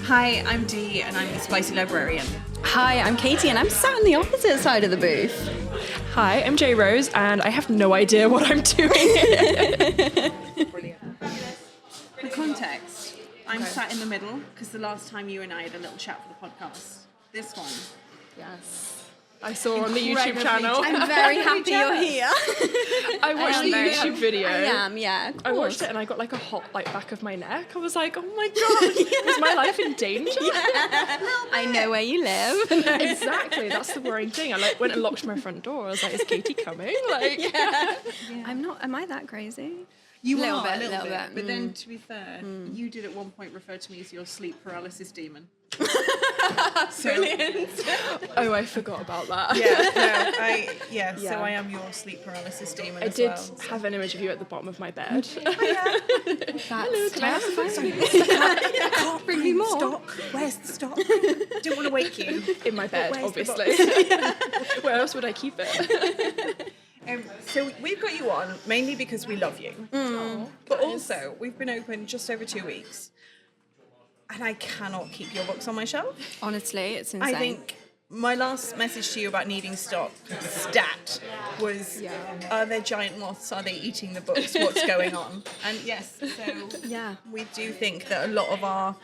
Hi, I'm Dee and I'm the Spicy Librarian. Hi, I'm Katie and I'm sat on the opposite side of the booth. Hi, I'm J Rose and I have no idea what I'm doing. Brilliant. For context, I'm sat in the middle because the last time you and I had a little chat for the podcast, this one. Yes. I saw on the YouTube channel. I'm very happy you're here. I watched the YouTube video. I am, yeah. I watched it and I got like a hot back of my neck. I was like, oh my god, is my life in danger? I know where you live. Exactly, that's the worrying thing. I went and locked my front door. I was like, is Katie coming? I'm not, am I that crazy? You Little are bit, a little little bit. bit. But then, to be fair, you did at one point refer to me as your sleep paralysis demon. Brilliant. Oh, I forgot about that. Yeah, so I am your sleep paralysis demon I did have an image of you at the bottom of my bed. That's terrifying. Can't bring me more. Stock. Where's the stock? Don't want to wake you. In my bed, Where's the obviously. Where else would I keep it? So we've got you on mainly because we love you. But also, we've been open just over 2 weeks. And I cannot keep your books on my shelf. Honestly, it's insane. I think my last message to you about needing stock stat was, are there giant moths? Are they eating the books? What's going on? And yes, so we do think that a lot of our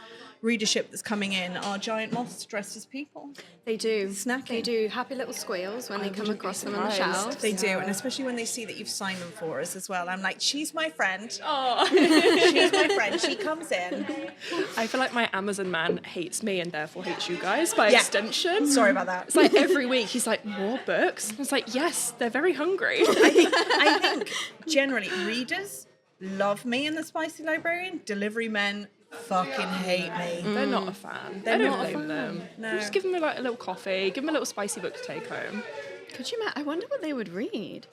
readership that's coming in are giant moths dressed as people. They do. Snacking. They do happy little squeals when they come across them on the shelf. They do, and especially when they see that you've signed them for us as well. I'm like, she's my friend. Oh. She's my friend. She comes in. I feel like my Amazon man hates me and therefore hates you guys by extension. Sorry about that. It's like every week he's like, more books? And it's like, yes, they're very hungry. I think generally readers love me and the Spicy Librarian. Delivery men fucking hate me. They're not a fan. They're I don't not a blame fan. them. No. Just give them a little coffee, give them a little spicy book to take home. Could you imagine? I wonder what they would read.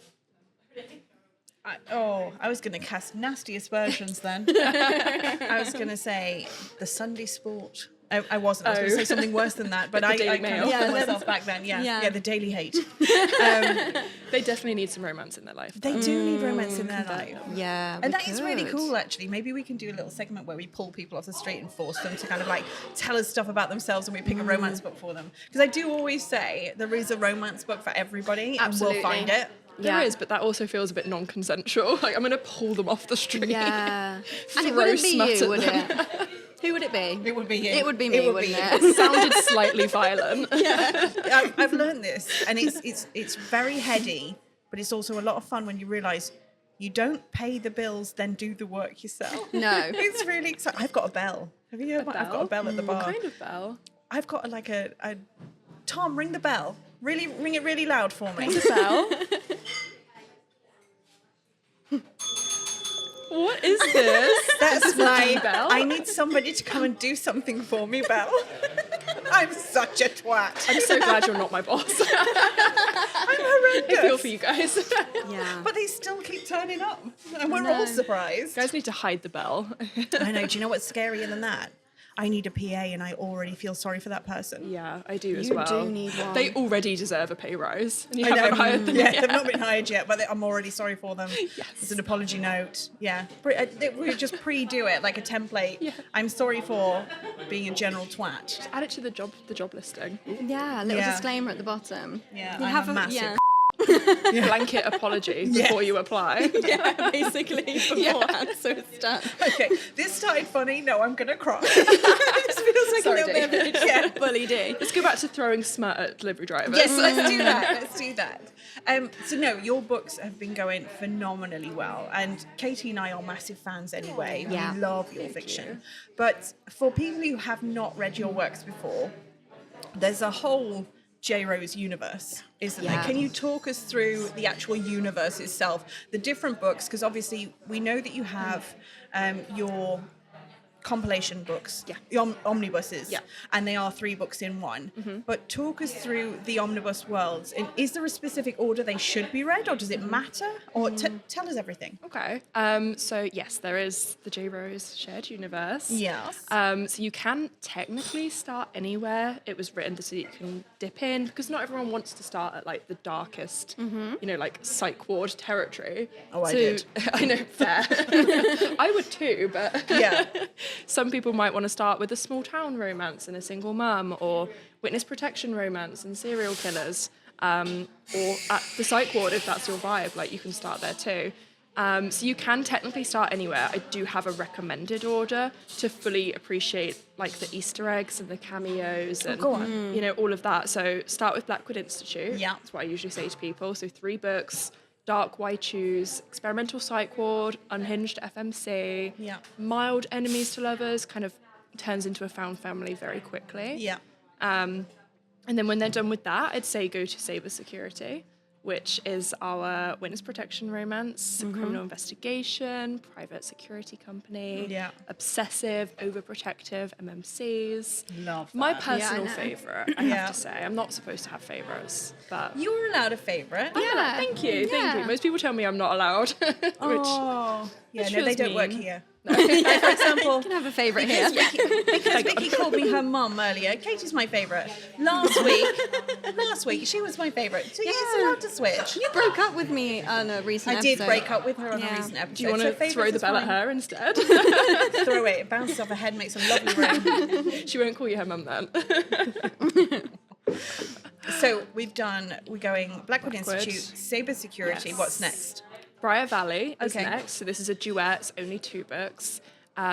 I was going to cast nasty aspersions then. I was going to say the Sunday Sport. I wasn't. I was going to say something worse than that, but I kind of put myself back then. Yeah, the Daily Hate. They definitely need some romance in their life. They do need romance in their life. Yeah, And that is really cool, actually. Maybe we can do a little segment where we pull people off the street and force them to kind of like tell us stuff about themselves and we pick a romance book for them. Because I do always say there is a romance book for everybody and we'll find it. There is, but that also feels a bit non-consensual. Like, I'm going to pull them off the street. Yeah. And it wouldn't be you, would it? Who would it be? It would be you. It would be me, wouldn't it? It sounded slightly violent. I've learned this, and it's very heady, but it's also a lot of fun when you realise you don't pay the bills, then do the work yourself. No. It's really exciting. I've got a bell. Have you heard? I've got a bell at the bar. What kind of bell? I've got a Tom, ring the bell. Really, ring it really loud for me. What's a bell? What is this? That's my bell? I need somebody to come and do something for me, bell. I'm such a twat. I'm so glad you're not my boss. I'm horrendous. I feel for you guys. Yeah. But they still keep turning up, and we're all surprised. You guys need to hide the bell. I know. Do you know what's scarier than that? I need a PA, and I already feel sorry for that person. Yeah, I do as You well. do need one. They already deserve a pay rise. And you I haven't know. hired them Yeah, yet. they've not been hired yet, but I'm already sorry for them. Yes. It's an apology note. Yeah. We just pre-do it like a template. Yeah. I'm sorry for being a general twat. Add it to the job listing. Yeah, a little Yeah. disclaimer at the bottom. Yeah, You I'm have a massive Blanket apology before you apply. Yeah, basically beforehand, so it's done. Okay, this started funny. No, I'm gonna cry. This feels like Sorry, a little bit of a bully day. Let's go back to throwing smut at delivery drivers. Yes, let's do that. Let's do that. So no, your books have been going phenomenally well, and Katie and I are massive fans anyway. Yeah. We love your fiction. But for people who have not read your works before, there's a whole J Rose universe, isn't there? Yeah. Can you talk us through the actual universe itself, the different books? Because obviously we know that you have your compilation books, the omnibuses, and they are 3 books in one. But talk us through the omnibus worlds. And is there a specific order they should be read, or does it matter? Or tell us everything. Okay. So yes, there is the J Rose shared universe. Yes. So you can technically start anywhere. It was written so you can dip in, because not everyone wants to start at like the darkest, like psych ward territory. Oh, I So- did. I know, fair. I would too, but Yeah. Some people might want to start with a small town romance and a single mum, or witness protection romance and serial killers, or at the psych ward if that's your vibe. Like, you can start there too. So you can technically start anywhere. I do have a recommended order to fully appreciate like the Easter eggs and the cameos and you know, all of that. So start with Blackwood Institute. Yeah. That's what I usually say to people. So 3 books: Dark Why Choose, Experimental Psych Ward, Unhinged FMC, Mild Enemies to Lovers, kind of turns into a found family very quickly. Yeah. And then when they're done with that, I'd say go to Sabre Security, which is our witness protection romance, criminal investigation, private security company, obsessive, overprotective MMCs. Love that. My personal favourite, I have to say. I'm not supposed to have favourites, but... You're allowed a favourite. Yeah, thank you, thank you. Most people tell me I'm not allowed, Yeah, which no, they feels don't work mean. here. Like, for example, You can have a favourite here. because Vicky called me her mum earlier. Katie's my favourite. Last week she was my favourite. So it's allowed to switch. You broke up with me on a recent I episode. did break up with her on a recent episode. Do you want to throw the bell at her instead? Throw it. It bounces off her head, makes a lovely ring. She won't call you her mum then. So we're going Blackwood Institute, Sabre Security. Yes. What's next? Briar Valley is Okay. next. So this is a duet. It's only 2 books.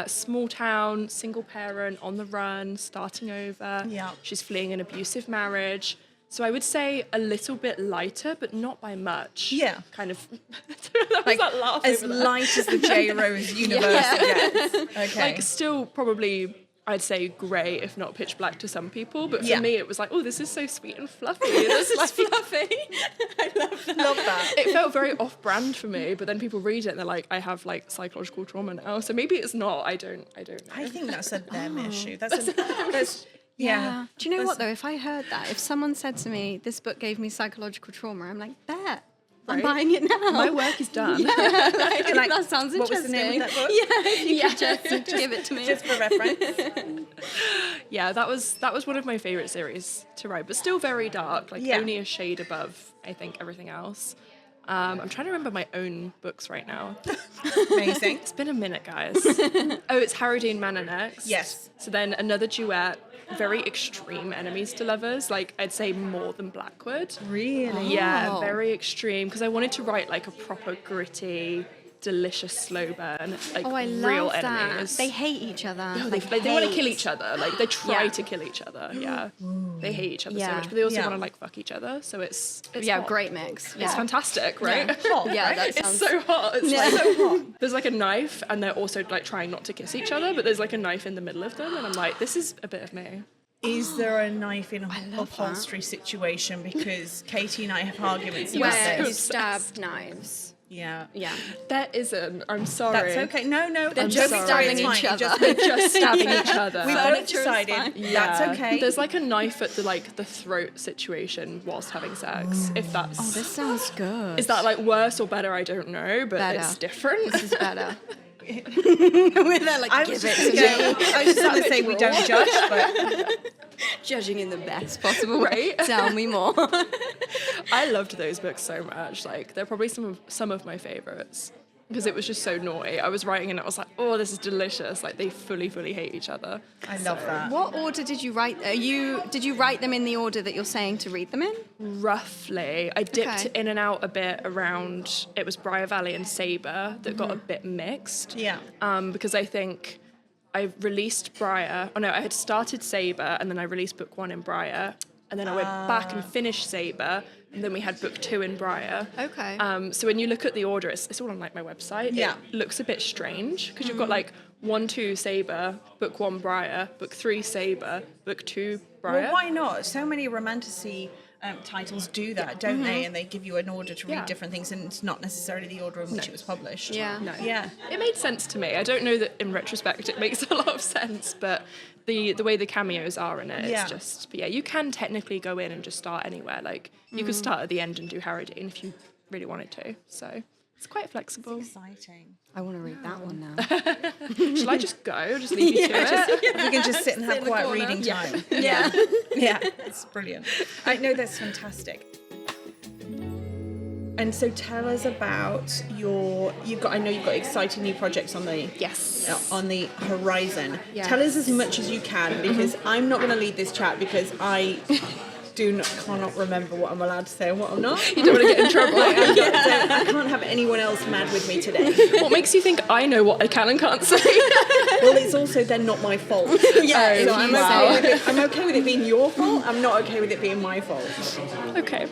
Small town, single parent, on the run, starting over. Yeah. She's fleeing an abusive marriage. So I would say a little bit lighter, but not by much. Yeah. Kind of. That was that laugh As over there. light as the J. Rose universe gets. Okay. Like, still probably, I'd say grey, if not pitch black to some people. But for me, it was like, oh, this is so sweet and fluffy. This is fluffy. I love that. Love that. It felt very off-brand for me, but then people read it and they're like, I have like psychological trauma now. So maybe it's not. I don't know. I think that's a them issue. That's Yeah. Do you know what though? If I heard that, if someone said to me, "This book gave me psychological trauma," I'm like, "Bet, I'm buying it now." My work is done. like, that sounds interesting. What was the name of that book? Yeah, if you could just give it to me. Just for reference. Yeah, that was one of my favourite series to write, but still very dark, like only a shade above, I think, everything else. I'm trying to remember my own books right now. Amazing. It's been a minute, guys. It's Harrowdene Manor next. Yes. So then another duet, very extreme enemies to lovers, like I'd say more than Blackwood. Really? Yeah, very extreme, because I wanted to write like a proper gritty, delicious slow burn, like I real love that. enemies. They hate each other. No, they want to kill each other. Like they try to kill each other. Yeah, they hate each other so much, but they also want to like fuck each other. So it's hot. Great mix. It's fantastic, right? Hot, Yeah, right? that It's sounds. so hot. It's Yeah. like so hot. There's like a knife, and they're also like trying not to kiss each other, but there's like a knife in the middle of them, and I'm like, this is a bit of me. Is there a knife in love upholstery situation? Because Katie and I have arguments about Where you this. stab knives. Yeah. Yeah. There isn't. I'm sorry. That's okay. No, They're I'm just sorry. stabbing It's each fine. other. Just- They're just stabbing each other. we both Furniture is decided fine. that's okay. There's like a knife at the throat situation whilst having sex. If that's Oh, this sounds good. is that like worse or better? I don't know, but Better. it's different. This is better. We're there like, I give was it just to going me. I was just going to say we don't judge, but Judging in the best possible way. Right? Tell me more. I loved those books so much. Like they're probably some of my favorites. Because it was just so naughty. I was writing and I was like, oh, this is delicious. Like they fully hate each other. I love that. What order did you write? Did you write them in the order that you're saying to read them in? Roughly. I dipped Okay. in and out a bit around, it was Briar Valley and Sabre that got a bit mixed. Yeah. Because I think I released Briar, I had started Sabre and then I released book 1 in Briar. And then I went back and finished Sabre, and then we had book 2 in Briar. Okay. So when you look at the order, it's all on like my website. Yeah. It looks a bit strange because you've got like 1, 2 Sabre, book 1 Briar, book 3 Sabre, book 2 Briar. Well, why not? So many romantasy titles do that, don't they? And they give you an order to read Yeah. different things, and it's not necessarily the order in which it was published. Yeah. No. Yeah. It made sense to me. I don't know that in retrospect it makes a lot of sense, but the way the cameos are in it, Yeah. it's just, but yeah, you can technically go in and just start anywhere. Like, you could start at the end and do Harrowdene if you really wanted to. So it's quite flexible. Exciting. I want to read that one now. Shall I just go? Just leave you to it? We can just sit and have quiet reading time. Yeah. Yeah. It's brilliant. I know that's fantastic. And so tell us about I know you've got exciting new projects on the horizon. Yes. Tell us as much as you can, because I'm not going to lead this chat because I cannot remember what I'm allowed to say and what I'm not. You don't want to get in trouble. I can't have anyone else mad with me today. What makes you think I know what I can and can't say? Well, it's also then not my fault. Yeah, So I'm okay with it being your fault. I'm not okay with it being my fault. Okay.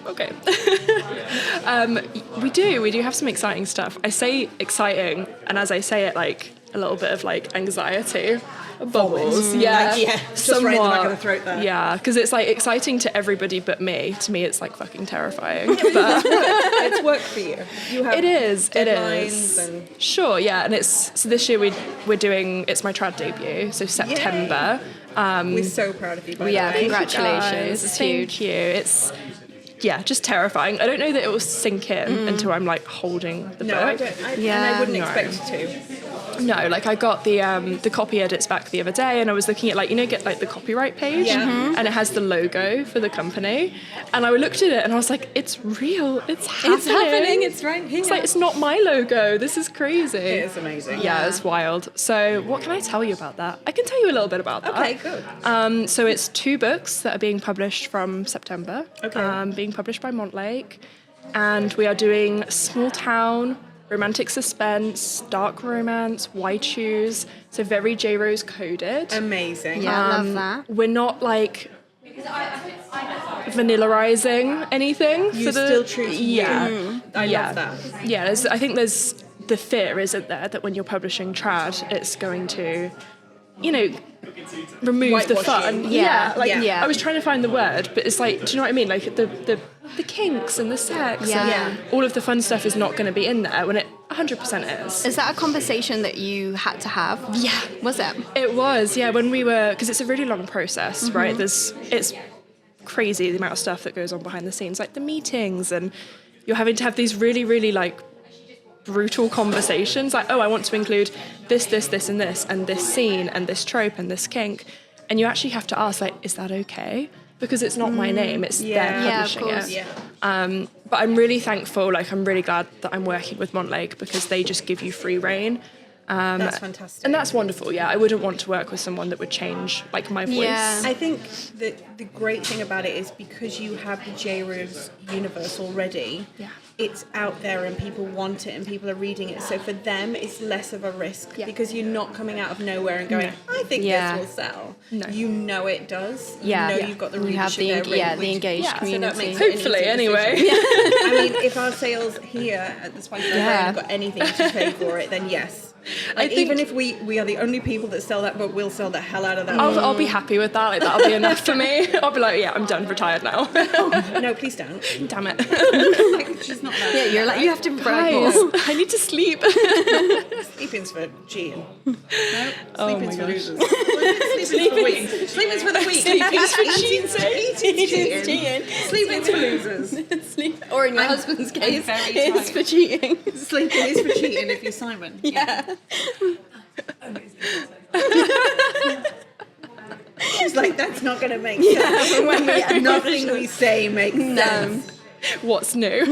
We do have some exciting stuff. I say exciting, and as I say it, like a little bit of like anxiety. Bubbles, yeah, just right in the back of the throat there. Yeah, because it's like exciting to everybody but me. To me, it's like fucking terrifying. But It's work for you. You have deadlines and sure, yeah. And so this year we're doing, it's my trad debut, so September. We're so proud of you. By the way. Congratulations. It's huge. Thank you. It's just terrifying. I don't know that it will sink in until I'm like holding the book. No, I don't. And I wouldn't expect it to. No, like I got the copy edits back the other day, and I was looking at get like the copyright page, and it has the logo for the company, and I looked at it and I was like, it's real, it's happening, it's right here. It's like, it's not my logo, this is crazy. It is amazing. Yeah, it's wild. So what can I tell you about that? I can tell you a little bit about that. Okay, good. So it's 2 books that are being published from September. Okay. Being published by Montlake, and we are doing small town, romantic suspense, dark romance, why choose, so very J. Rose coded. Amazing. Yeah, I love that. We're not like vanillaizing anything. You're still true to you. I love that. Yeah, I think there's the fear, isn't there, that when you're publishing trad, it's going to, remove the fun. Yeah. I was trying to find the word, but it's like, do you know what I mean? Like the kinks and the sex and all of the fun stuff is not going to be in there when it 100% is. Is that a conversation that you had to have? Yeah. Was it? It was, yeah, when we were, because it's a really long process, right? It's crazy the amount of stuff that goes on behind the scenes, like the meetings, and you're having to have these really, really like brutal conversations, like, oh, I want to include this, and this scene, and this trope, and this kink, and you actually have to ask, like, is that okay? Because it's not my name, it's them publishing it. Yeah. But I'm really thankful, like, I'm really glad that I'm working with Montlake, because they just give you free reign. That's fantastic. And that's wonderful, yeah. I wouldn't want to work with someone that would change, like, my voice. Yeah. I think that the great thing about it is because you have the J. Rose universe already, it's out there and people want it and people are reading it. So for them, it's less of a risk because you're not coming out of nowhere and going, I think this will sell. No. You know it does. Yeah. You know you've got the readership you have the engaged community. So that makes it an Hopefully, easier anyway. decision. I mean, if our sales here at the Spicy Librarian have got anything to pay for it, then yes. Like, even if we are the only people that sell that book, we'll sell the hell out of that. I'll be happy with that. Like, that'll be enough for me. I'll be like, yeah, I'm done, retired now. No, please don't. Damn it. Like, she's not that. Yeah, you're like, you have to brag Guys, more. I need to sleep. Sleeping's for cheating. No, Oh sleeping's my for gosh. losers. Sleeping's for weak. Sleeping's for the weak. Sleeping's for Eating's cheating. Sleeping's for losers. Sleep. Or in your husband's case, very it's tired. for cheating. Sleeping is for cheating if you're Simon. Yeah. She's like, that's not going to make sense. Nothing we say makes sense. What's new?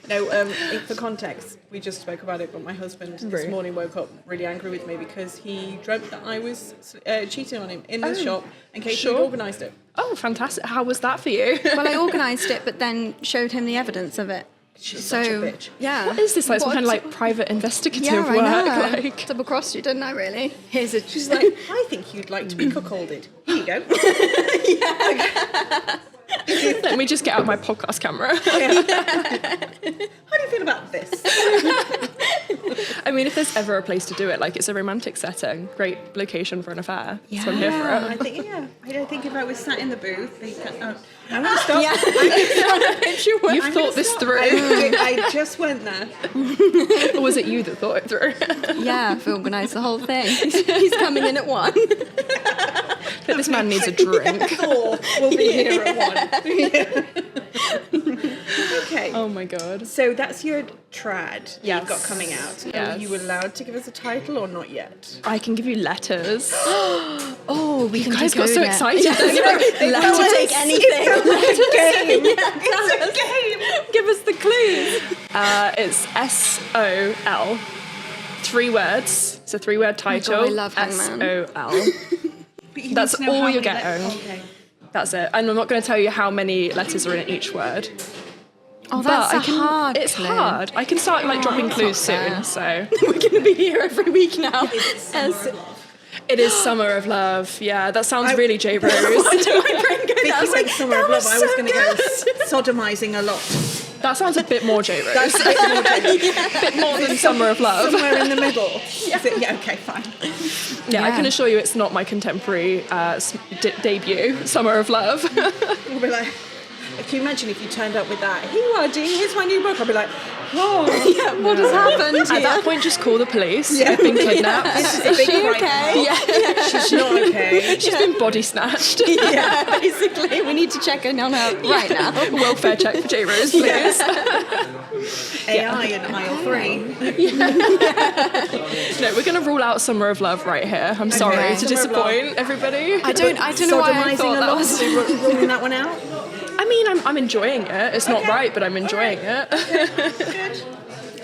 No, for context, we just spoke about it, but my husband this morning woke up really angry with me because he dreamt that I was cheating on him in the shop and Katie had organised it. Oh, fantastic. How was that for you? Well, I organised it, but then showed him the evidence of it. She's such a bitch. Yeah. What is this, like some kind of like private investigative Yeah, work? I know. Like, Double crossed you, didn't I? Really? She's like, I think you'd like to be cuckolded. Here you go. let me just get out my podcast camera. How do you feel about this? I mean, if there's ever a place to do it, like it's a romantic setting, great location for an affair. Yeah. So I'm here for it. I think if I was sat in the booth, I'm going to stop. Yeah. You've thought this through. I just went there. Or was it you that thought it through? Yeah, I've organised the whole thing. He's coming in at 1. But this man needs a drink. Thor will be here at 1. Okay. Oh my god. So that's your trad Yes. you've got coming out. Yes. Are you allowed to give us a title or not yet? I can give you letters. Oh, we You can guys just got so there. excited. We'll take anything. It's a game. Give us the clues. It's SOL. 3 words. It's a 3-word title. I love Hangman. SOL. But you That's need to know all how you're many getting. Okay. That's it. And I'm not going to tell you how many letters are in each word. Oh, But that's hard. It's hard. I can start like dropping clues soon. So We're going to be here every week now. it is Summer of Love. Yeah, that sounds really J Rose. Vicky went Summer of Love. I was going to go sodomizing a lot. That sounds a bit more J Rose. That's a bit more Jane. a bit more than Summer of Love. Somewhere in the middle. Yeah, okay, fine. Yeah, I Yeah. can assure you it's not my contemporary debut, Summer of Love. We'll be like, can you imagine if you turned up with that? Here you are, Dee, here's my new book. I'll be like, oh. Yeah, what has happened At here? that point, just call the police. I've been kidnapped. This is a big she crime. okay? Yeah, She's not okay. she's been body snatched. Yeah, basically. We need to check in on her right now. Welfare check for J Rose, please. AI in aisle 3. No, we're going to rule out Summer of Love right here. I'm sorry Okay. to Summer of Love. disappoint everybody. I don't know why I Sodomizing thought a that lot. was... Ruling that one out. I mean, I'm enjoying it. It's not right, but I'm enjoying it.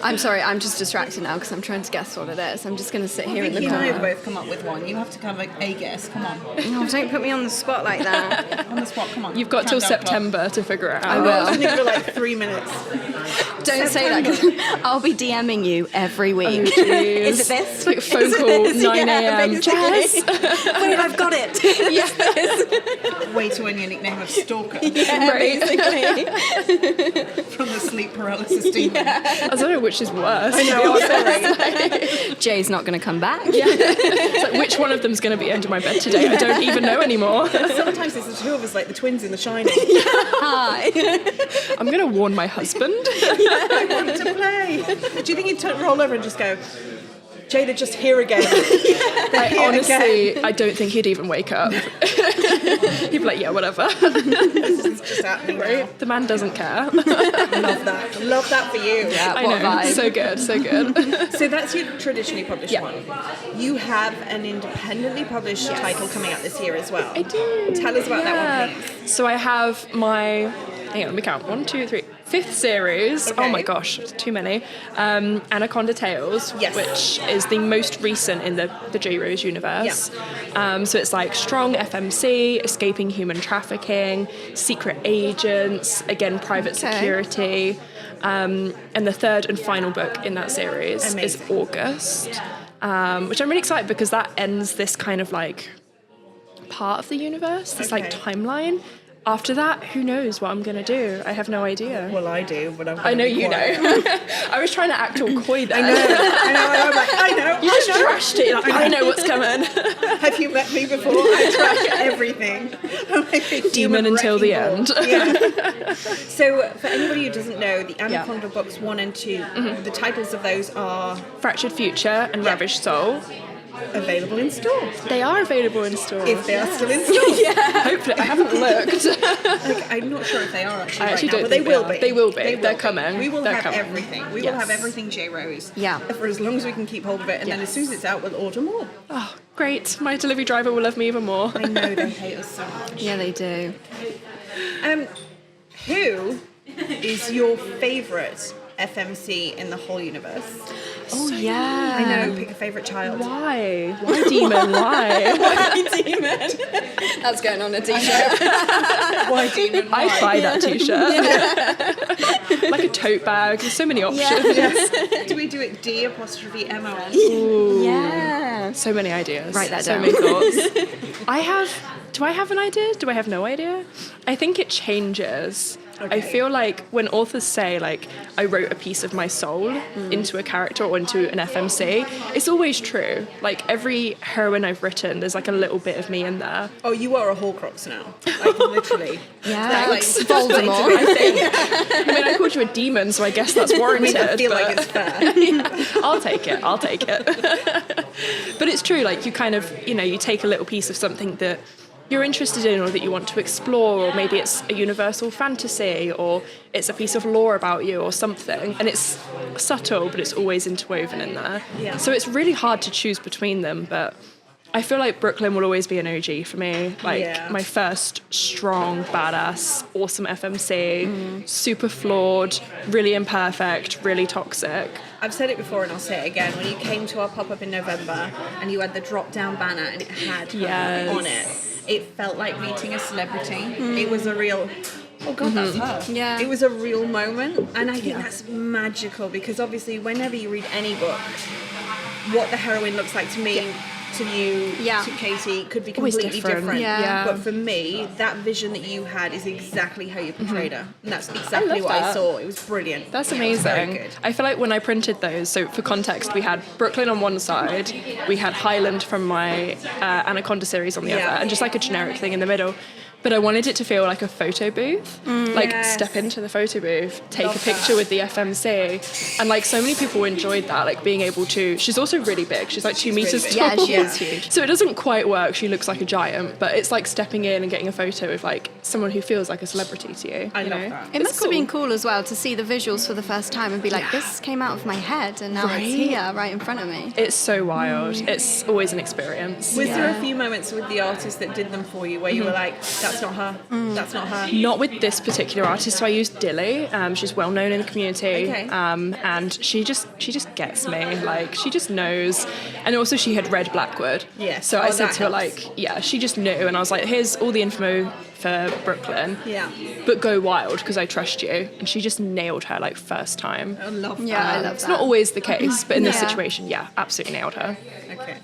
I'm sorry, I'm just distracted now because I'm trying to guess what it is. I'm just going to sit here in the Vicky and I have corner. both come up with one. You have to have a guess. Come on. Oh, don't put me on the spot like that. On the spot, come on. You've got till Countdown clock. September to figure it out. I will. I think for like 3 minutes. Don't say that because I'll be DMing you every week. Oh, jeez. Is it this? It's like a phone Is it call, this? 9 Yeah, a.m. basically. Jazz. Wait, I've got it. Way to earn your nickname of Stalker Yeah, Right. basically. from the sleep paralysis demon. I don't know which is worse. I know, I'm sorry. Jay's not going to come back. It's like, which one of them's going to be under my bed today? I don't even know anymore. Sometimes it's the two of us like the twins in The Shining. Hi. I'm going to warn my husband. I wanted to play. Do you think he'd roll over and just go, Jay, they're just here again? They're here Honestly, again. I don't think he'd even wake up. He'd be like, yeah, whatever. This is just happening now. The man doesn't care. Love that. Love that for you. Yeah, I what know. a vibe. So good, so good. So that's your traditionally published Yeah. one. You have an independently published title coming out this year as well. I do. Tell us about that one, please. So I have my, hang on, let me count. 1, 2, 3. 5th series. Okay. Oh my gosh, too many. Anaconda Tales, Yes. which is the most recent in the J Rose universe. So it's like strong FMC, escaping human trafficking, secret agents, again private Okay. security. And the third and final book in that series is Amazing. August, which I'm really excited because that ends this kind of like part of the universe, this like Okay. timeline. After that, who knows what I'm going to do? I have no idea. Well, I do, but I'm I know gonna be you quiet. know. I was trying to act all coy there. I know. I'm like, I know. You just trashed it. Like, I know what's coming. Have you met me before? I trash everything. I'm like a Demon human until the wrecking ball. end. Yeah. So, for anybody who doesn't know, the Anaconda books 1 and 2, the titles of those are Fractured Future and Ravished Soul. available in stores. They are available in stores. If they are still in stores. Hopefully, I haven't looked. Like, I'm not sure if they are actually I actually right now, don't but they think will they be. are. They will be. They will They're be. coming. We will They're have coming. everything. We Yes. will have everything J Rose. Yeah. For as long as we can keep hold of it, and then as soon as it's out, we'll order more. Oh, great. My delivery driver will love me even more. I know they hate us so much. Yeah, they do. Who is your favourite FMC in the whole universe? Oh, yeah. I know. Pick a favourite child. Why? Why, demon? Why? Demon. That's going on a t-shirt. Why demon? Why? I'd buy that t-shirt. Like a tote bag. There's so many options. Do we do it D''MON? Yeah. So many ideas. Write that so down. many thoughts. Do I have an idea? Do I have no idea? I think it changes. I Okay. feel like when authors say, like, I wrote a piece of my soul into a character or into an FMC, it's always true. Like, every heroine I've written, there's like a little bit of me in there. Oh, you are a Horcrux now. Like, literally. Yeah. Like, Voldemort. I think. I mean, I called you a demon, so I guess that's warranted. I feel but like it's fair. I'll take it. I'll take it. But it's true. Like, you kind of, you take a little piece of something that you're interested in or that you want to explore, or maybe it's a universal fantasy or it's a piece of lore about you or something, and it's subtle but it's always interwoven in there. Yeah. So it's really hard to choose between them, but I feel like Brooklyn will always be an OG for me. Like my first strong, badass, awesome FMC, super flawed, really imperfect, really toxic. I've said it before and I'll say it again. When you came to our pop-up in November and you had the drop-down banner and it had her on it, it felt like meeting a celebrity. It was a real, oh God, that's her. Yeah. It was a real moment. And I think that's magical because obviously whenever you read any book, what the heroine looks like to me, to you, to Katie, could be Always completely different. Yeah. But for me, that vision that you had is exactly how you portrayed her. And that's exactly what I saw. It was brilliant. That's Yeah, it was very amazing. good. I feel like when I printed those, so for context, we had Brooklyn on one side, we had Highland from my Anaconda series on the other, and just like a generic thing in the middle. But I wanted it to feel like a photo booth, step into the photo booth, take a picture with the FMC, and like so many people enjoyed that, like being able to. She's also really big. She's like 2 meters really tall. Yeah, she is huge. So it doesn't quite work. She looks like a giant, but it's like stepping in and getting a photo with like someone who feels like a celebrity to you. I you love know? that. It It's must have been cool as well to see the visuals for the first time and be like, this came out of my head and now Right? it's here right in front of me. It's so wild. It's always an experience. Was there a few moments with the artist that did them for you where you were like, that's not her, that's not her? Not with this particular artist. So I used Dilly. She's well known in the community, Okay. and she just gets me. Like she just knows. And also she had read Blackwood. Yes. So I Oh, said that to her helps. like, she just knew, and I was like, here's all the info for Brooklyn. Yeah. But go wild because I trust you. And she just nailed her like first time. I love that. Yeah, I love It's that. not always the case, but in this Yeah. situation, absolutely nailed her. Okay.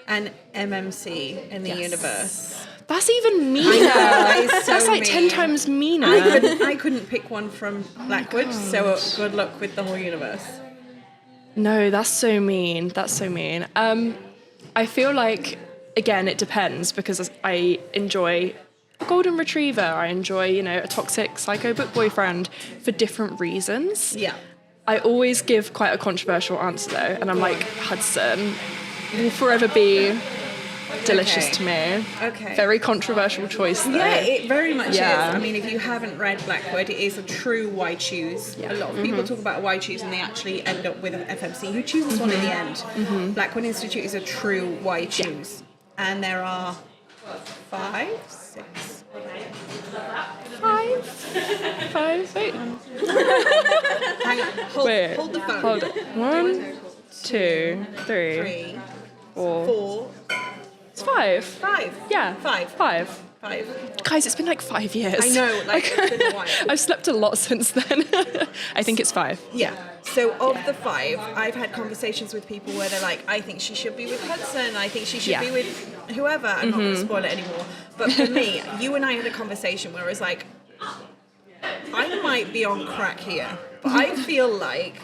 And MMC in the universe. That's even meaner. That is so That's like mean. 10 times meaner. I couldn't pick one from Blackwood, so good luck with the whole universe. No, that's so mean. That's so mean. I feel like, again, it depends because I enjoy a golden retriever. I enjoy, a toxic psycho book boyfriend for different reasons. Yeah. I always give quite a controversial answer though, and I'm like, Hudson will forever be delicious Okay. to me. Okay. Very controversial choice though. Yeah, it very much Yeah. is. I mean, if you haven't read Blackwood, it is a true why choose. A lot of people talk about why choose and they actually end up with an FMC who chooses one in the end. Blackwood Institute is a true why choose. And there are 5, 6. 5, 8. Hang on, hold the phone. Hold it. 1, 2, 3, 3, 4. 4, It's 5. 5. Yeah. 5. 5. 5. Guys, it's been like 5 years. I know, like it's been a while. I've slept a lot since then. I think it's 5. Yeah. So of the 5, I've had conversations with people where they're like, I think she should be with Hudson. I think she should be with whoever. I'm not going to spoil it anymore. But for me, you and I had a conversation where it was like, I might be on crack here, but I feel like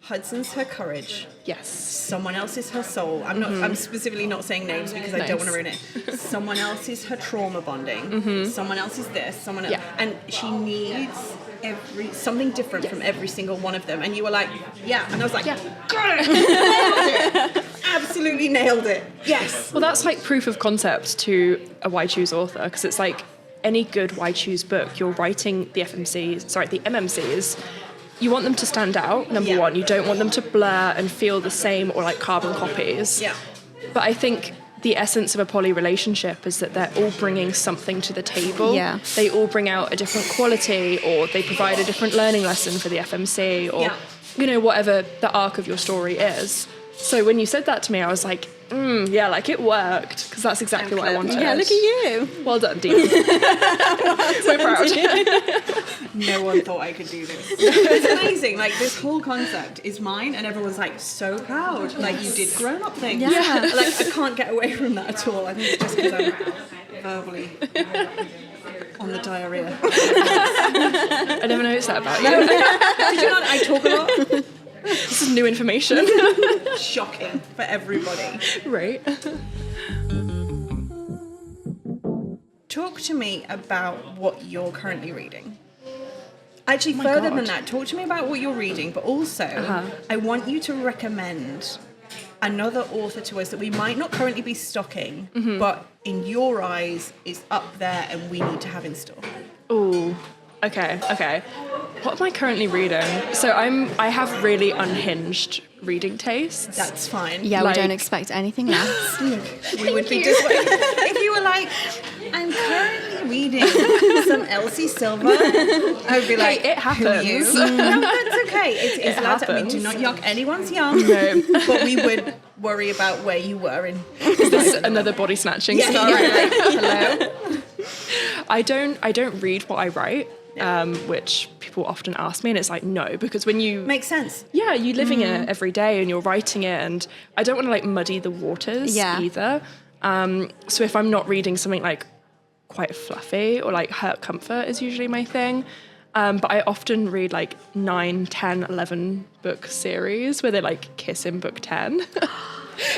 Hudson's her courage. Yes. Someone else is her soul. I'm specifically not saying names because I don't want to ruin it. Someone else is her trauma bonding. Someone else is this. Someone else, and she needs something different from every single one of them. And you were like, yeah, and I was like, got it. Nailed it. Absolutely nailed it. Yes. Well, that's like proof of concept to a Why Choose author, because it's like any good Why Choose book, you're writing the MMCs. You want them to stand out, number one. You don't want them to blur and feel the same or like carbon copies. Yeah. But I think the essence of a poly relationship is that they're all bringing something to the table. Yeah. They all bring out a different quality, or they provide a different learning lesson for the FMC, or, whatever the arc of your story is. So when you said that to me, I was like, like it worked, because that's exactly what I wanted. Yeah, look at you. Well done, Dee. We're proud. No one thought I could do this. It's amazing. Like this whole concept is mine, and everyone's like so proud. Like you did grown-up things. Yeah. Like I can't get away from that at all. I think it's just because I'm verbally on the diarrhea. I never noticed that about you. Did you not? I talk a lot. This is new information. Shocking for everybody. Right. Talk to me about what you're currently reading. Actually, further than that, talk to me about what you're reading, but also I want you to recommend another author to us that we might not currently be stocking, but in your eyes is up there and we need to have in store? Ooh, okay. What am I currently reading? So I have really unhinged reading tastes. That's fine. Yeah, Like- we don't expect anything less. We would be disappointed if you were like, I'm currently reading some Elsie Silver. I would be like, it who are you? happens. No, that's okay. It's allowed to, we do happens. not yuck anyone's yum. No. But we would worry about where you were in. Is this another body snatching Yeah, story? like, hello. I don't read what I write, which people often ask me, and it's like no, because when you Makes sense. yeah, you're living it every day and you're writing it, and I don't want to like muddy the waters either. So if I'm not reading something like quite fluffy or like hurt comfort is usually my thing. But I often read like 9, 10, 11 book series where they like kiss in book 10.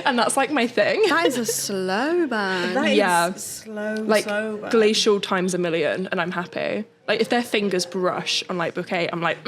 And that's like my thing. That is a slow burn. That is Yeah. slow, Like slow. burn. glacial times a million, and I'm happy. Like if their fingers brush on like book 8, I'm like,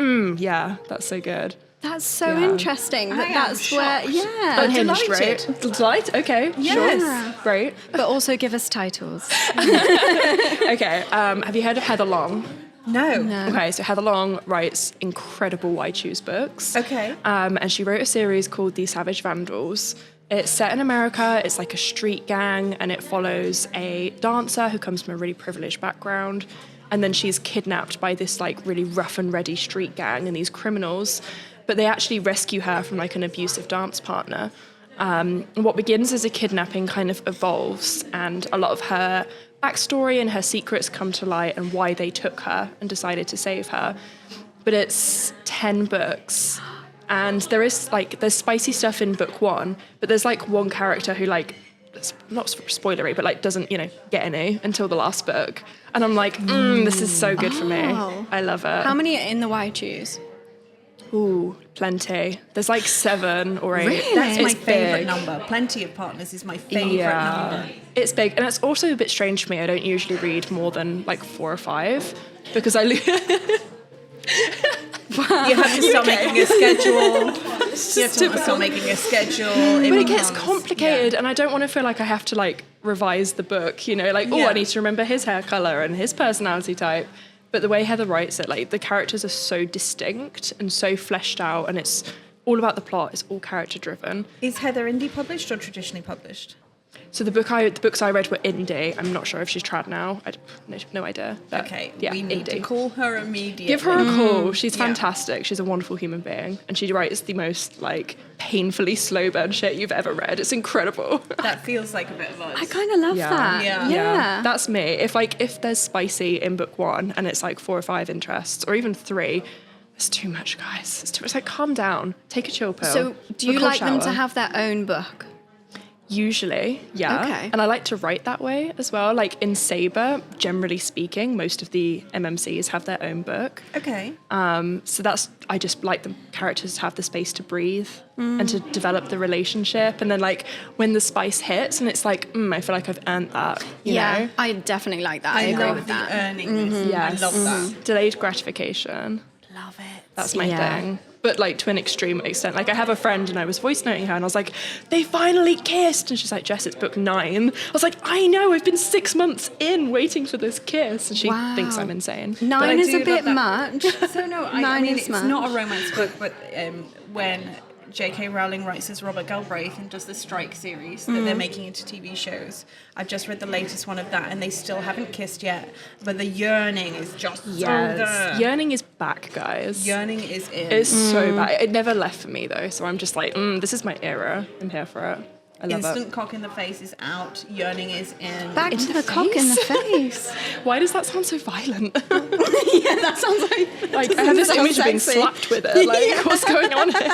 yeah, that's so good. That's so Yeah. interesting. I That am that's where, shocked. yeah. Unhinged, delighted. right? Delight? Okay, Yes. sure. Great. But also give us titles. Okay, have you heard of Heather Long? No. Okay, so Heather Long writes incredible Why Choose books. Okay. And she wrote a series called The Savage Vandals. It's set in America, it's like a street gang, and it follows a dancer who comes from a really privileged background. And then she's kidnapped by this like really rough and ready street gang and these criminals. But they actually rescue her from like an abusive dance partner. And what begins as a kidnapping kind of evolves, and a lot of her backstory and her secrets come to light and why they took her and decided to save her. But it's 10 books. And there's spicy stuff in book 1, but there's like one character who like, it's not spoilery, but like doesn't, get any until the last book. And I'm like, this is so good for me. Oh. I love it. How many are in the Why Choose? Ooh, plenty. There's like 7 or 8. Really? That's my It's favourite big. number. Plenty of Partners is my favourite number. It's big. And it's also a bit strange for me. I don't usually read more than like 4 or 5 because I You have to start making a schedule. You have to start making a schedule. But it gets complicated, and I don't want to feel like I have to like revise the book, like, Yeah. I need to remember his hair color and his personality type. But the way Heather writes it, like the characters are so distinct and so fleshed out, and it's all about the plot. It's all character driven. Is Heather indie published or traditionally published? So the books I read were indie. I'm not sure if she's trad now. No idea. But Okay, yeah, we need to indie. call her immediately. Give her a call. She's Yeah. fantastic. She's a wonderful human being, and she writes the most like painfully slow burn shit you've ever read. It's incredible. That feels like a bit of us. I kind of love Yeah. that. Yeah. Yeah. That's me. If there's spicy in book 1 and it's like 4 or 5 interests or even 3, it's too much, guys. It's too much. Like, calm down. Take a chill pill. So do you Book or like them to shower. have their own book? Usually, yeah. Okay. And I like to write that way as well. Like in Sabre, generally speaking, most of the MMCs have their own book. Okay. So I just like the characters to have the space to breathe and to develop the relationship. And then like when the spice hits and it's like, I feel like I've earned that, you know? I definitely like that. I I agree love with the that. earning. Yes. I love that. Delayed gratification. Love it. That's my Yeah. thing. But like to an extreme extent. Like I have a friend and I was voice noting her and I was like, they finally kissed. And she's like, Jess, it's book 9. I was like, I know, I've been 6 months in waiting for this kiss. And she Wow. thinks I'm insane. 9 is do a love bit that. much. So no, I 9 mean is it's much. not a romance book, but when J.K. Rowling writes as Robert Galbraith and does the Strike series that they're making into TV shows, I've just read the latest one of that, and they still haven't kissed yet, but the yearning is just so there. Yearning is back, guys. Yearning is in. It's so bad. It never left for me though. So I'm just like, this is my era. I'm here for it. I love Instant it. cock in the face is out. Yearning is in. Back In to the the cock in the face. face. Why does that sound so violent? Yeah, that sounds like. Like I have this Sounds image of being sexy. slapped with it. Like what's going on here?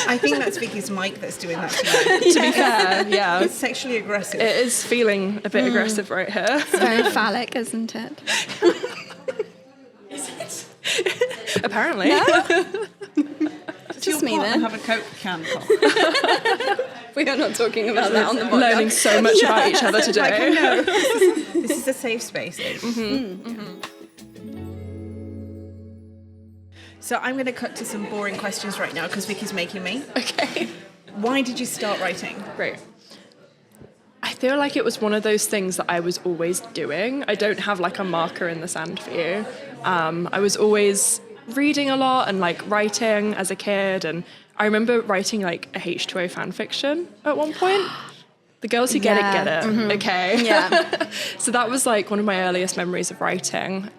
I think that's Vicky's mic that's doing that to you. To be fair, yeah. It's sexually aggressive. It is feeling a bit aggressive right here. It's very phallic, isn't it? Apparently. Just me partner then. have a Coke can cock. We are not talking about that on the podcast. Learning so much about each other Like, I today. know. This is a safe space. So I'm going to cut to some boring questions right now because Vicky's making me. Okay. Why did you start writing? Right. I feel like it was one of those things that I was always doing. I don't have like a marker in the sand for you. I was always reading a lot and like writing as a kid, and I remember writing like a H2O fan fiction at one point. The girls who get it, Mm-hmm. okay? Yeah. So that was like one of my earliest memories of writing.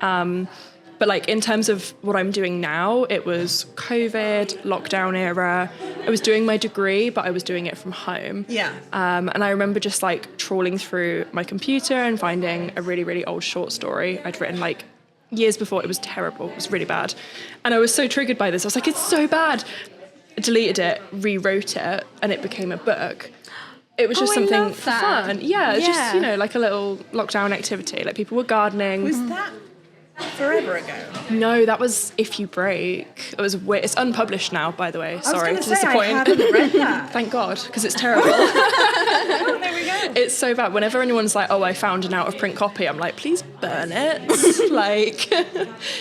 But like in terms of what I'm doing now, it was COVID, lockdown era. I was doing my degree, but I was doing it from home. Yeah. And I remember just like trawling through my computer and finding a really, really old short story I'd written like years before. It was terrible. It was really bad. And I was so triggered by this. I was like, it's so bad. I deleted it, rewrote it, and it became a book. It was just something for fun. Yeah, it's just, you know, like a little lockdown activity. Like people were gardening. Was that forever ago? No, that was If You Break. It was weird. It's unpublished now, by the way. Sorry to disappoint. I haven't read that. Thank God, because it's terrible. Oh, there we go. It's so bad. Whenever anyone's like, "Oh, I found an out of print copy," I'm like, "Please burn it." Like,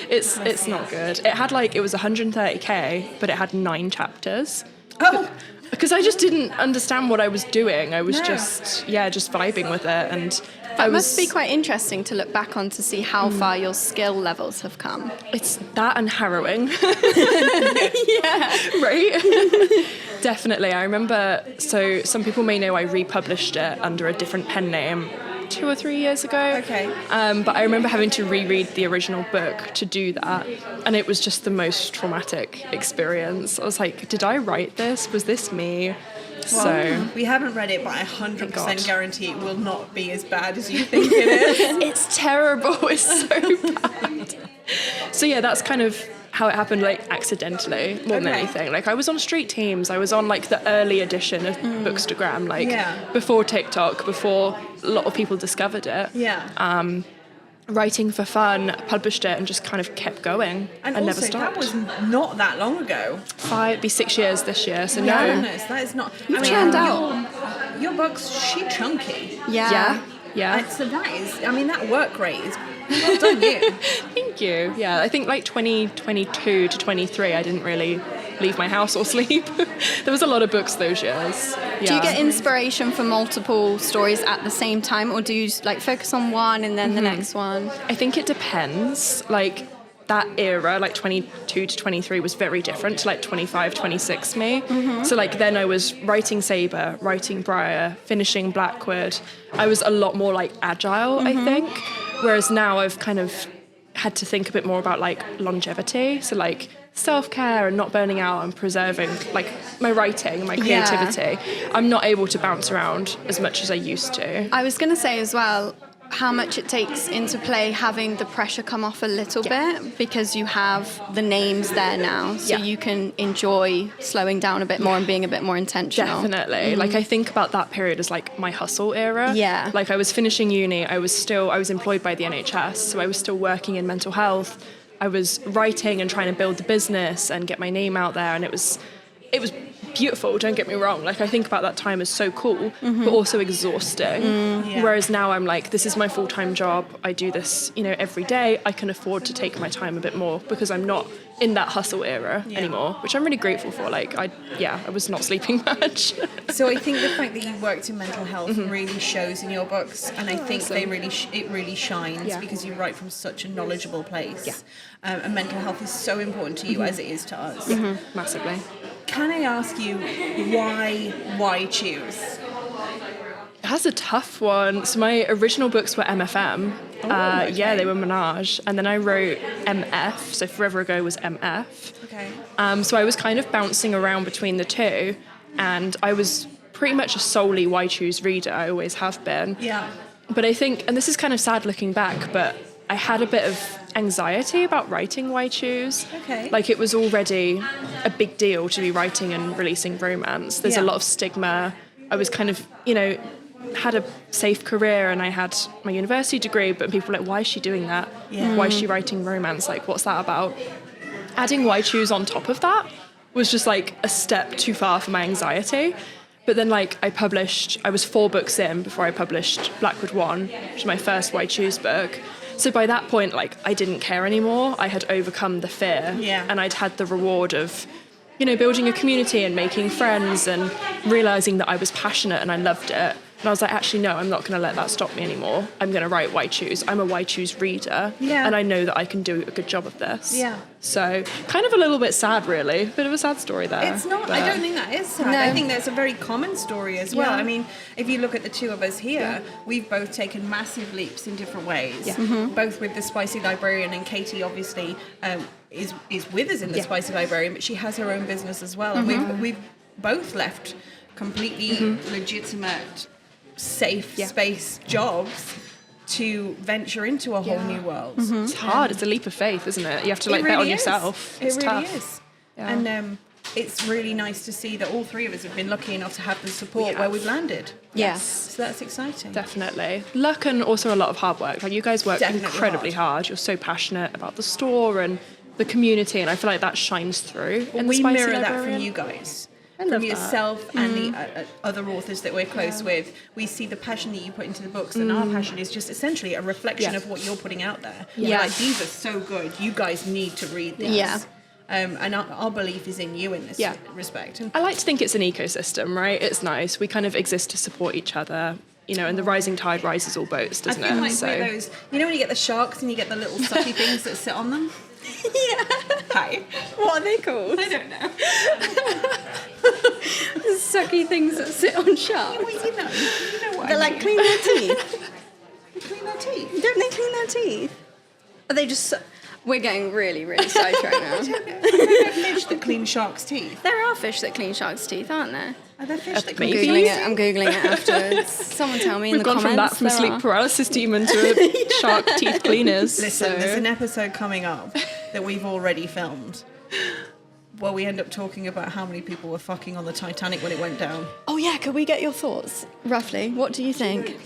it's not good. It had like, it was 130k, but it had 9 chapters. Oh. Because I just didn't understand what I was doing. I was just vibing with it, and That must be quite interesting to look back on to see how far your skill levels have come. It's that and harrowing. Yeah, right? Definitely. I remember, so some people may know I republished it under a different pen name 2 or 3 years ago. Okay. But I remember having to reread the original book to do that, and it was just the most traumatic experience. I was like, did I write this? Was this me? Well, we haven't read it, but I 100% guarantee it will not be as bad as you think it is. It's terrible. It's so bad. So yeah, that's kind of how it happened, like accidentally more than anything. Like I was on street teams. I was on like the early edition of Bookstagram, like before TikTok, before a lot of people discovered it. Yeah. Writing for fun, published it, and just kind of kept going and also, never stopped. that was not that long ago. It'd be 6 years this year, so Yeah, no. goodness, that is not. You've turned out. Your book's chunky. Yeah. Yeah. So that is, I mean, that work rate is well done, you. Thank you. Yeah, I think like 2022 to 23, I didn't really leave my house or sleep. There was a lot of books those years. Yeah. Do you get inspiration for multiple stories at the same time, or do you like focus on one and then the next one? I think it depends. Like that era, like 22 to 23 was very different to like 25, 26 me. So like then I was writing Sabre, writing Briar, finishing Blackwood. I was a lot more like agile, I think. Whereas now I've kind of had to think a bit more about like longevity. So like self-care and not burning out and preserving like my writing, my creativity. I'm not able to bounce around as much as I used to. I was going to say as well how much it takes into play having the pressure come off a little bit, because you have the names there now, so you can enjoy slowing down a bit more and being a bit more intentional. Definitely. Like I think about that period as like my hustle era. Yeah. Like I was finishing uni, I was employed by the NHS, so I was still working in mental health. I was writing and trying to build the business and get my name out there, and it was beautiful, don't get me wrong. Like I think about that time as so cool, but also exhausting. Whereas now I'm like, this is my full-time job. I do this, every day. I can afford to take my time a bit more because I'm not in that hustle era anymore, which I'm really grateful for. Like I was not sleeping much. So I think the fact that you worked in mental health really shows in your books, and I think awesome. it really shines because you write from such a knowledgeable place. And mental health is so important to you as it is to us. Massively. Can I ask you why choose? That's a tough one. So my original books were MFM. They were Menage. And then I wrote MF, so Forever Ago was MF. Okay. So I was kind of bouncing around between the two, and I was pretty much a solely Why Choose reader. I always have been. Yeah. But I think, and this is kind of sad looking back, but I had a bit of anxiety about writing Why Choose. Okay. Like it was already a big deal to be writing and releasing romance. There's a lot of stigma. I was kind of, had a safe career and I had my university degree, but people were like, why is she doing that? Yeah. Why is she writing romance? Like, what's that about? Adding Why Choose on top of that was just like a step too far for my anxiety. But then like I was 4 books in before I published Blackwood 1, which was my first Why Choose book. So by that point, like I didn't care anymore. I had overcome the fear and I'd had the reward of building a community and making friends and realising that I was passionate and I loved it. And I was like, actually, no, I'm not going to let that stop me anymore. I'm going to write Why Choose. I'm a Why Choose reader. Yeah. And I know that I can do a good job of this. Yeah. So kind of a little bit sad, really. Bit of a sad story there. It's not. But I don't think that is sad. No. I think that's a very common story as well. Yeah. I mean, if you look at the two of us here, we've both taken massive leaps in different ways. Yeah. Both with the Spicy Librarian, and Katie obviously is with us in the Spicy Librarian, but she has her own business as well. And we've both left completely legitimate, safe space jobs to venture into a whole new world. It's hard. It's a leap of faith, isn't it? You have to It bet on really yourself. It It's really tough. is. Yeah. And it's really nice to see that all three of us have been lucky enough to have the support have. where we've landed. Yes. So that's exciting. Definitely. Luck and also a lot of hard work. Like, you guys work Definitely incredibly hard. You're so passionate about the store and the community, and I feel like that shines through in the We Spicy mirror that Librarian. from you guys. love From that. yourself and the other authors that we're close with. We see the passion that you put into the books, and our passion is just essentially a reflection Yeah. of what you're putting out there. Yeah. We're like, these are so good. You guys need to read this. Yeah. And our belief is in you in this Yeah. respect. And I like to think it's an ecosystem, right? It's nice. We kind of exist to support each other, and the rising tide rises all boats, I doesn't feel it? like we're those, when you get the sharks and you get the little sucky things that sit on them? Yeah. Hi. What are they called? I don't know. Sucky things that sit on sharks. Well, you know what They I like mean. clean their teeth. Clean their teeth. Don't they clean their teeth? Are they just... We're getting really, really sidetracked now. Are there fish that clean sharks' teeth? There are fish that clean sharks' teeth, aren't there? Are there fish that I'm clean Maybe. Googling it. I'm Googling it afterwards. Someone tell me in We've the gone comments. from that, from there sleep are. paralysis demon to shark teeth cleaners. Listen, so. there's an episode coming up that we've already filmed where we end up talking about how many people were fucking on the Titanic when it went down. Oh yeah, could we get your thoughts? Roughly, what do you think?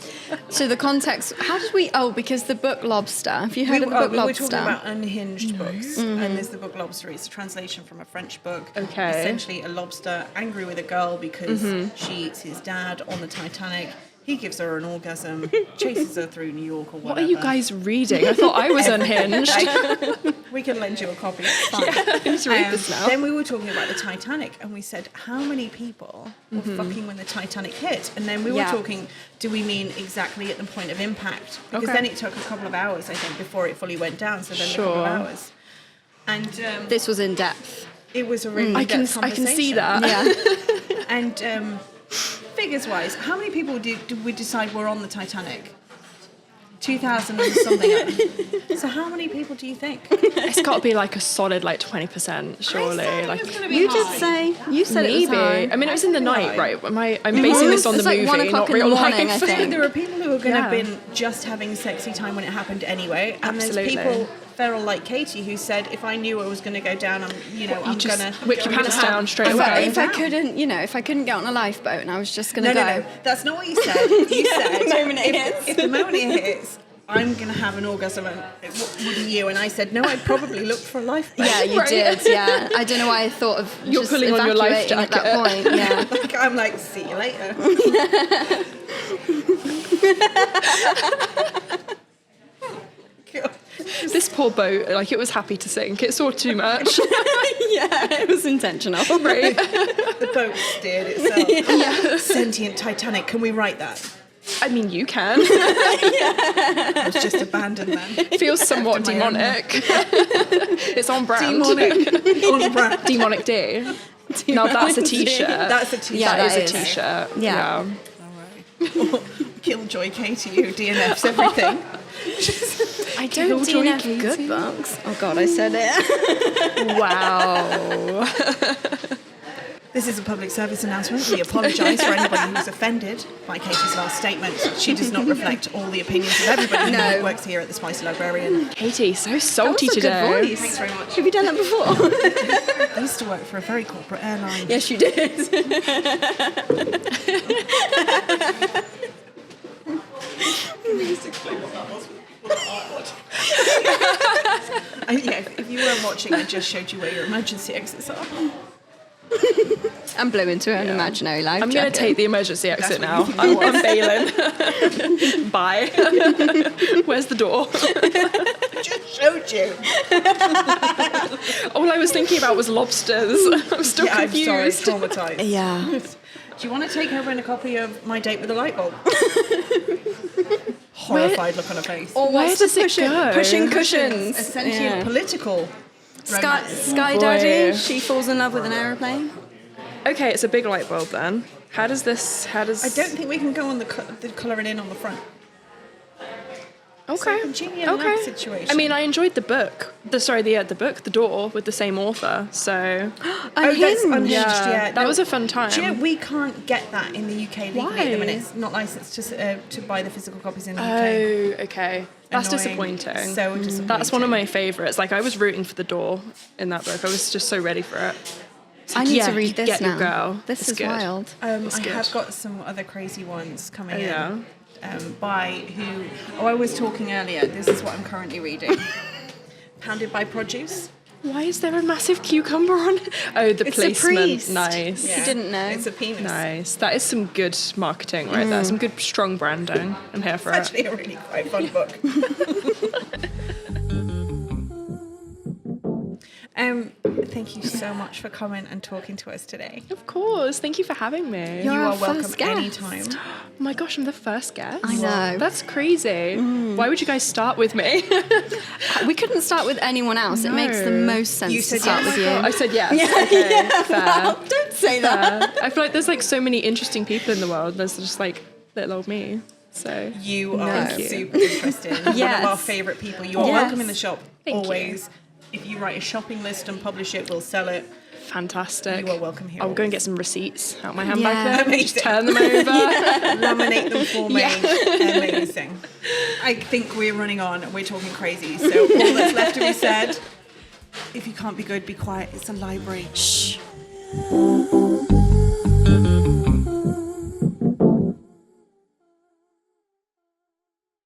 So the context, how did we, because the book Lobster, have you heard of the book we were Lobster? talking about unhinged books, and there's the book Lobster. It's a translation from a French book. Okay. Essentially, a lobster angry with a girl because she eats his dad on the Titanic. He gives her an orgasm, chases her through New York or whatever. What are you guys reading? I thought I was unhinged. We can lend you a copy. It's fine. I need to read this now. Then we were talking about the Titanic, and we said, how many people were fucking when the Titanic hit? And then we were Yeah. talking, do we mean exactly at the point of impact? Because Okay. then it took a couple of hours, I think, before it fully went down. So then a couple of Sure. hours. And This was in depth. it was a really I can see that. Yeah. And figures-wise, how many people did we decide were on the Titanic? 2,000 and something. So how many people do you think? It's got to be like a solid 20%, surely. You did say, you said it was maybe. high. I mean, it was in the night, Right. right? I'm basing this on the It's like movie, 1 o'clock not in the real morning, life. I think. There are people who are going to have Yeah. been just having sexy time when it happened anyway, and Absolutely. there's people feral like Katie who said, if I knew it was going to go down, I'm just gonna whip your pants down straight If away. I couldn't, if I couldn't get on a lifeboat and I was just going No, to no, go. no, that's not what you said. You said the moment it hits. if the moment it hits, I'm going to have an orgasm, and wouldn't you? And I said, no, I'd probably look for a lifeboat. Yeah, you Right. did. Yeah, I don't know why I thought of You're just pulling on your life evacuating at that jacket. point. Yeah. Like, I'm like, see you later. God. This poor boat, it was happy to sink. It saw too much. Yeah, it was intentional. Right. The boat steered itself. Sentient Titanic, can we write that? I mean, you can. It was just abandoned then. Feels somewhat After my own- demonic. It's on brand. Demonic. On brand. Demonic D. Now that's a t-shirt. That's a t-shirt. Yeah, that that is a is. t-shirt. Yeah. Killjoy Katie who DNFs everything. I don't Killjoy DNF Katie. good books. Oh God, I said it. Wow. This is a public service announcement. We apologise for anybody who's offended by Katie's last statement. She does not reflect all the opinions of everybody No. who works here at the Spicy Librarian. Katie, so salty That was a today. good voice. Thanks very much. Have you done that before? I used to work for a very corporate airline. Yes, you did. If you weren't watching, I just showed you where your emergency exits are. And blew into an imaginary life I'm going to jacket. take the emergency exit now. That's what you I'm bailing. Bye. Where's the door? Just showed you. All I was thinking about was lobsters. I'm still confused. I'm sorry, traumatized. Yeah. Do you want to take over in a copy of My Date with a Light Bulb? Horrified look on her face. Or Where what's does the it go? pushing cushions? A sentient political Sky, romance. Sky boy. Daddy, she falls in love with an aeroplane. Okay, it's a big light bulb then. How does? I don't think we can go on the colouring in on the front. Okay. Congenial love situation. I mean, I enjoyed the book. The Door, with the same author. So that's Unhinged, yeah, yeah. that was a fun time. Do you know, we can't get that in the UK legally at the Why? minute. It's not licensed to buy the physical copies in the UK. Oh, okay. That's Annoying. disappointing. So disappointing. That's one of my favourites. Like, I was rooting for The Door in that book. I was just so ready for it. I need to Yeah, read this get your now. girl. This It's is good. wild. I good. have got some other crazy ones coming in. Yeah. By who? Oh, I was talking earlier. This is what I'm currently reading. Pounded by Produce. Why is there a massive cucumber on it? Oh, the It's a placement. priest. Nice. You didn't know. It's a penis. Nice. That is some good marketing right there. Some good, strong branding. I'm here for It's it. actually a really quite fun book. Thank you so much for coming and talking to us today. Of course. Thank you for having me. You're You our are welcome first guest. anytime. Oh my gosh, I'm the first guest. I know. That's crazy. Why would you guys start with me? We couldn't start with anyone else. It makes the No. most sense You to said start yes. with you. I said yes. Okay, fair. Don't say that. I feel like there's like so many interesting people in the world. There's just like little old me. So You are Thank you. super interesting. One Yes. of our favourite people. You are Yes. welcome in the shop. Thank you. always. If you write a shopping list and publish it, we'll sell it. fantastic. You are welcome here. I'll go and get some receipts out my handbag Yeah. then. Just Amazing. turn them over. Laminate them for me. Amazing. I think we're running on and we're talking crazy. So all that's left to be said, if you can't be good, be quiet. It's a library. Shh.